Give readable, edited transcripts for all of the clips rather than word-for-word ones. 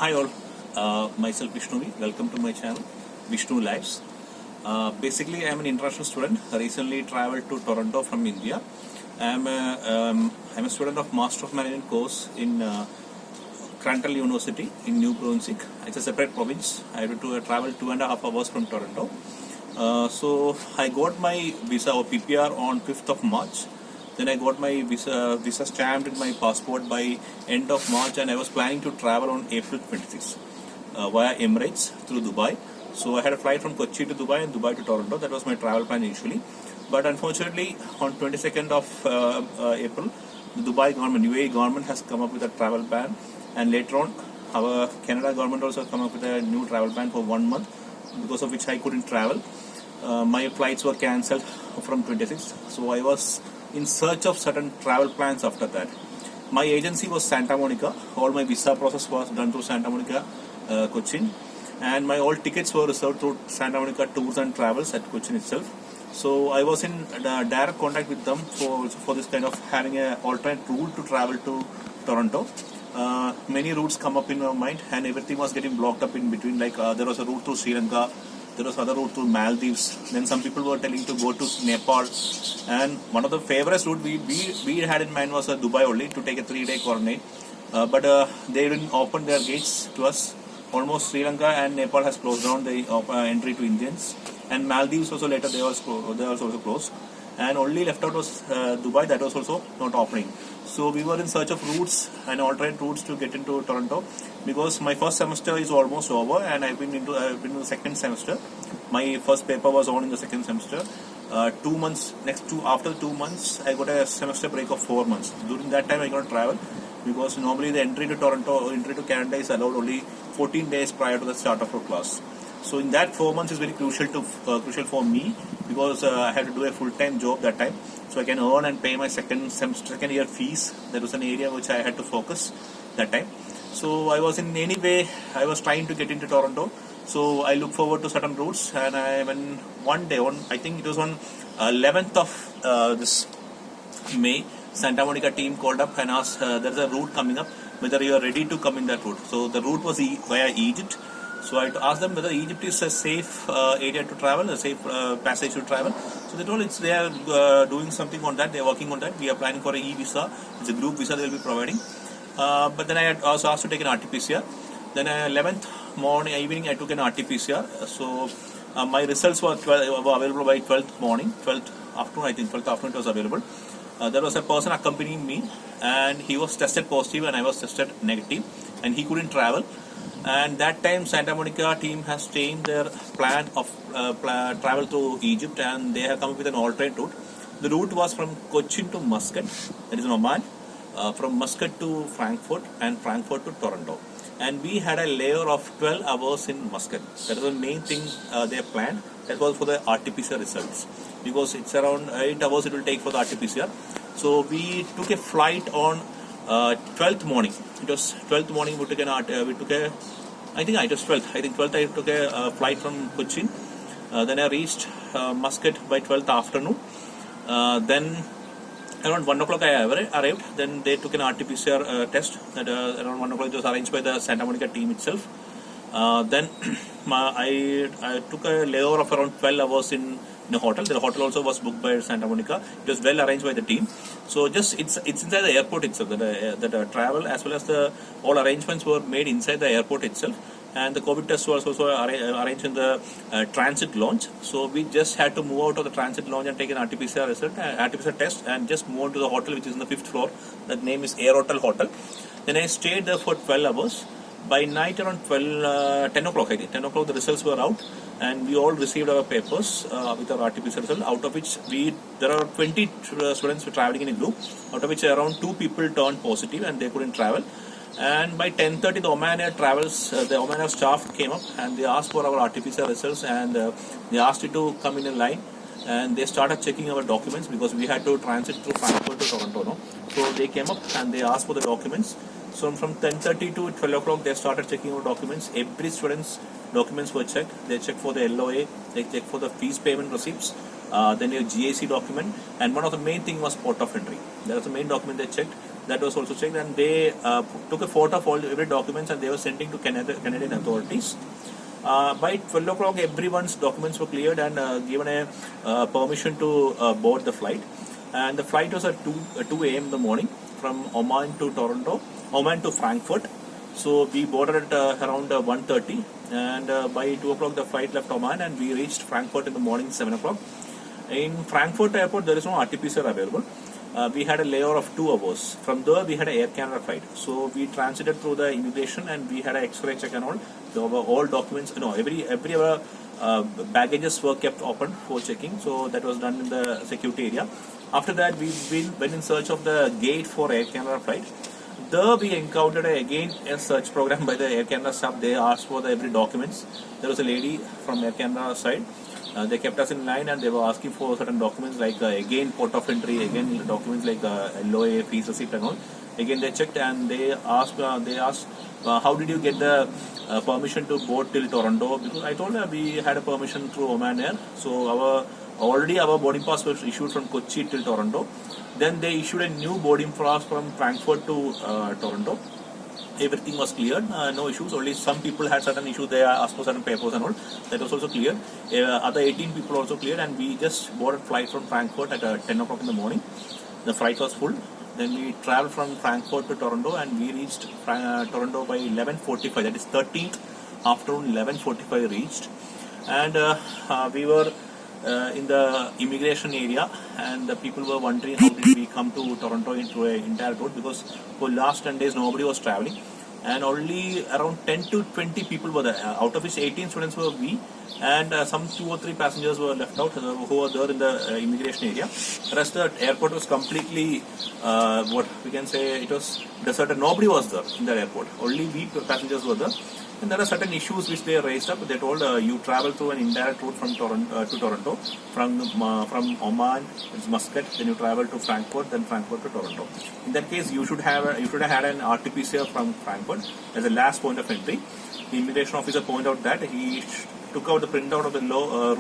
Hi all, myself Vishnuvi. Welcome to my channel, Vishnu Lives. Basically, I am an international student. I recently traveled to Toronto from India. I'm a student of Master of Management course in Crantal University in New Brunswick. It's a separate province. I had to travel 2.5 hours from Toronto. So I got my visa or PPR on 5th of March. Then I got my visa stamped in my passport by end of March, and I was planning to travel on April 26 via Emirates through Dubai. So I had a flight from Kochi to Dubai and Dubai to Toronto. That was my travel plan initially. But unfortunately, on 22nd of April, the Dubai government, UAE government has come up with a travel ban, and later on, our Canada government also come up with a new travel ban for 1 month, because of which I couldn't travel. My flights were cancelled from 26th. So I was in search of certain travel plans after that. My agency was Santa Monica. All my visa process was done through Santa Monica, Cochin, and my all tickets were reserved through Santa Monica Tours and Travels at Cochin itself. So I was in direct contact with them for this kind of having an alternate route to travel to Toronto. Many routes come up in my mind, and everything was getting blocked up in between. Like there was a route to Sri Lanka, there was other route to Maldives. Then some people were telling to go to Nepal, and one of the favorite route we had in mind was Dubai only, to take a 3-day quarantine. But they didn't open their gates to us. Almost Sri Lanka and Nepal has closed down the entry to Indians, and Maldives also later they was also closed, and only left out was Dubai, that was also not opening. So we were in search of routes and alternate routes to get into Toronto, because my first semester is almost over and I've been in the second semester. My first paper was on in the second semester. 2 months after 2 months I got a semester break of 4 months. During that time I cannot travel, because normally the entry to Toronto or entry to Canada is allowed only 14 days prior to the start of our class. So in that 4 months is very crucial for me, because I had to do a full-time job that time, so I can earn and pay my second year fees. That was an area which I had to focus that time. So I was I was trying to get into Toronto. So I look forward to certain routes, and when one day I think it was on 11th of this May, Santa Monica team called up and asked, there's a route coming up, whether you are ready to come in that route. So the route was via Egypt. So I asked them whether Egypt is a safe area to travel, a safe passage to travel. So they told they are doing something on that, they are working on that. We are planning for an e-visa, it's a group visa they will be providing. But then I had also asked to take an RT-PCR. Then 11th evening I took an RT-PCR. So my results were available by 12th morning, 12th afternoon, I think 12th afternoon it was available. There was a person accompanying me, and he was tested positive and I was tested negative, and he couldn't travel. And that time Santa Monica team has changed their plan of travel to Egypt, and they have come up with an alternate route. The route was from Cochin to Muscat, that is in Oman, from Muscat to Frankfurt, and Frankfurt to Toronto. And we had a layer of 12 hours in Muscat. That was the main thing they planned. That was for the RT-PCR results, because it's around 8 hours it will take for the RT-PCR. So we took a flight on 12th morning. It was 12th morning. We took I think it was 12th. I think 12th I took a flight from Cochin. Then I reached Muscat by 12th afternoon. Then around 1 o'clock I arrived. Then they took an RT-PCR test. That around 1 o'clock it was arranged by the Santa Monica team itself. Then I took a layover of around 12 hours in a hotel. The hotel also was booked by Santa Monica. It was well arranged by the team. So it's inside the airport itself. That travel as well as all arrangements were made inside the airport itself. And the COVID test was also arranged in the transit lounge. So we just had to move out of the transit lounge and take an RT-PCR test, and just move on to the hotel, which is on the 5th floor. That name is Air Hotel Hotel. Then I stayed there for 12 hours. By night around 10 o'clock, I think 10 o'clock the results were out, and we all received our papers with our RT-PCR result, out of which there are 20 students were traveling in a group, out of which around 2 people turned positive and they couldn't travel. And by 10:30 the Oman Air staff came up, and they asked for our RT-PCR results, and they asked it to come in a line, and they started checking our documents, because we had to transit through Frankfurt to Toronto. No? So they came up and they asked for the documents. So from 10:30 to 12 o'clock they started checking our documents. Every student's documents were checked. They checked for the LOA, they checked for the fees payment receipts, then your GAC document, and one of the main thing was port of entry. That was the main document they checked. That was also checked, and they took a photo of every documents, and they were sending to Canadian authorities. By 12 o'clock, everyone's documents were cleared and given a permission to board the flight. And the flight was at 2 a.m. in the morning from Oman to Frankfurt. So we boarded at around 1:30, and by 2 o'clock the flight left Oman, and we reached Frankfurt in the morning 7 o'clock. In Frankfurt airport, there is no RT-PCR available. We had a layover of 2 hours. From there, we had an Air Canada flight. So we transited through the immigration, and we had an X-ray check and all. There were all documents, every baggages were kept open for checking. So that was done in the security area. After that, we went in search of the gate for Air Canada flight. There we encountered again a search program by the Air Canada staff. They asked for every documents. There was a lady from Air Canada side. They kept us in line, and they were asking for certain documents like again port of entry, again documents like LOA, fees receipt and all. Again they checked, and they asked how did you get the permission to board till Toronto? Because I told her we had a permission through Oman Air. So our boarding pass was issued from Kochi till Toronto. Then they issued a new boarding pass from Frankfurt to Toronto. Everything was cleared, no issues. Only some people had certain issues. They asked for certain papers and all. That was also cleared. Other 18 people also cleared, and we just boarded flight from Frankfurt at 10 o'clock in the morning. The flight was full. Then we traveled from Frankfurt to Toronto, and we reached Toronto by 11:45. That is 13th afternoon, 11:45 reached, and we were in the immigration area, and the people were wondering how did we come to Toronto into an entire road, because for last 10 days nobody was traveling, and only around 10 to 20 people were there, out of which 18 students were we, and some 2 or 3 passengers were left out who were there in the immigration area. The rest of the airport was completely, what we can say, it was deserted. Nobody was there in the airport, only we passengers were there. And there are certain issues which they raised up. They told you travel through an indirect route from Toronto to Toronto, from Oman, it's Muscat. Then you travel to Frankfurt, then Frankfurt to Toronto. In that case, you should have had an RT-PCR from Frankfurt as a last point of entry. The immigration officer pointed out that he took out the printout of the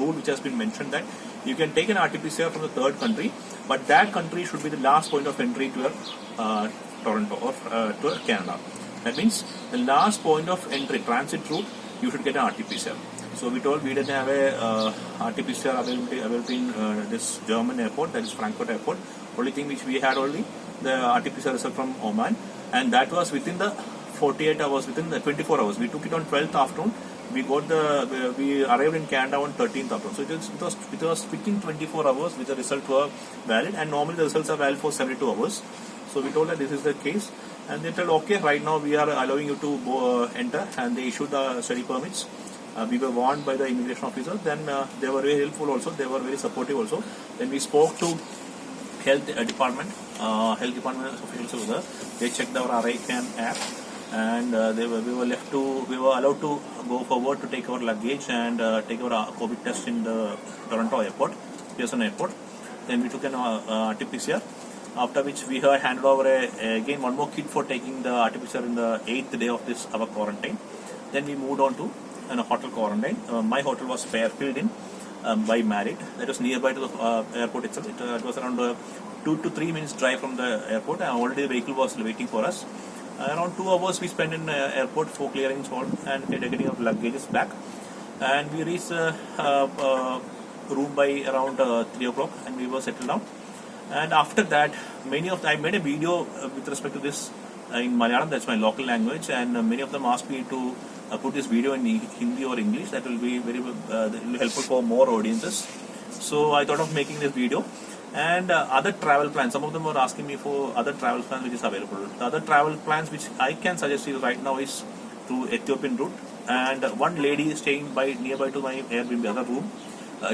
rule which has been mentioned that you can take an RT-PCR from the third country, but that country should be the last point of entry to your Toronto or to Canada. That means the last point of entry, transit route, you should get an RT-PCR. So we told we didn't have a RT-PCR available in this German airport, that is Frankfurt airport. Only thing which we had only the RT-PCR result from Oman, and that was within the 48 hours, within the 24 hours. We took it on 12th afternoon. We arrived in Canada on 13th afternoon. So it was within 24 hours which the results were valid, and normally the results are valid for 72 hours. So we told that this is the case, and they told okay, right now we are allowing you to enter, and they issued the study permits. We were warned by the immigration officer. Then they were very helpful also. They were very supportive also. Then we spoke to health department officials over there. They checked our RICAN app, and we were allowed to go forward to take our luggage and take our COVID test in the Toronto airport, Pearson airport. Then we took an RT-PCR. After which we have handed over again one more kit for taking the RT-PCR in the 8th day of our quarantine. Then we moved on to a hotel quarantine. My hotel was filled in by Marriott. That was nearby to the airport itself. It was around 2 to 3 minutes drive from the airport, and already the vehicle was waiting for us. Around 2 hours we spent in the airport for clearing salt and getting our luggages back. And we reached room by around 3 o'clock, and we were settled down. And after that, I made a video with respect to this in Malayalam, that's my local language, and many of them asked me to put this video in Hindi or English. That will be very helpful for more audiences. So I thought of making this video. And other travel plans, some of them were asking me for other travel plans which is available. The other travel plans which I can suggest you right now is through Ethiopian route. And one lady is staying nearby to my Airbnb, other room.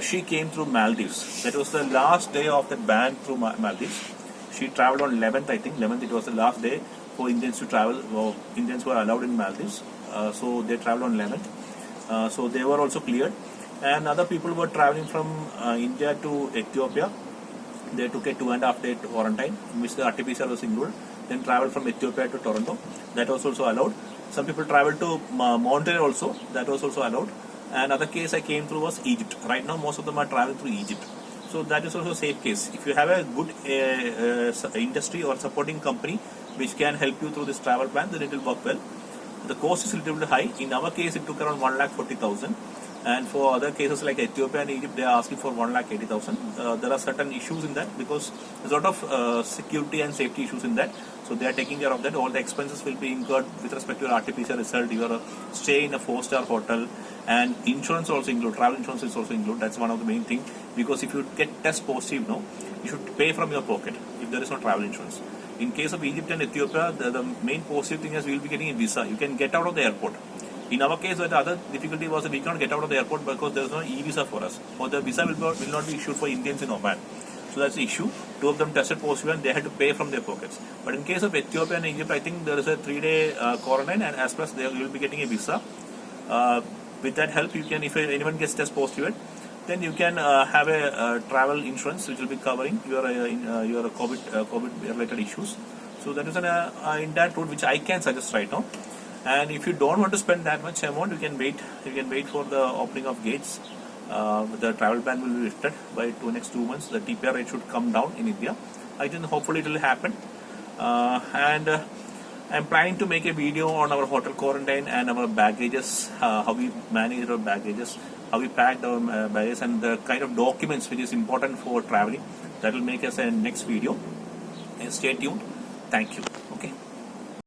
She came through Maldives. That was the last day of the ban through Maldives. She traveled on 11th, I think. 11th, it was the last day for Indians to travel. Indians were allowed in Maldives. So they traveled on 11th. So they were also cleared. And other people were traveling from India to Ethiopia. They took a 2.5 day quarantine, in which the RT-PCR was included. Then traveled from Ethiopia to Toronto. That was also allowed. Some people traveled to Montreal also. That was also allowed. Another case I came through was Egypt. Right now, most of them are traveling through Egypt. So that is also a safe case. If you have a good industry or supporting company, which can help you through this travel plan, then it will work well. The cost is a little bit high. In our case, it took around 1,40,000. And for other cases like Ethiopia and Egypt, they are asking for 1,80,000. There are certain issues in that because there's a lot of security and safety issues in that. So they are taking care of that. All the expenses will be incurred with respect to your RT-PCR result, your stay in a 4-star hotel, and insurance also include. Travel insurance is also include. That's one of the main thing, because if you get test positive, no, you should pay from your pocket if there is no travel insurance. In case of Egypt and Ethiopia, the main positive thing is we will be getting a visa. You can get out of the airport. In our case, the other difficulty was that we cannot get out of the airport because there is no e-visa for us, or the visa will not be issued for Indians in Oman. So that's the issue. 2 of them tested positive and they had to pay from their pockets. But in case of Ethiopia and Egypt, I think there is a 3-day quarantine, and as plus they will be getting a visa. With that help, you can, if anyone gets test positive, then you can have a travel insurance which will be covering your COVID related issues. So that is in that route which I can suggest right now. And if you don't want to spend that much amount, you can wait. You can wait for the opening of gates. The travel ban will be lifted by next 2 months. The TPR rate should come down in India. I think hopefully it will happen. I'm planning to make a video on our hotel quarantine and our baggages, how we manage our baggages, how we packed our baggage, and the kind of documents which is important for traveling. That will make us a next video. And stay tuned. Thank you.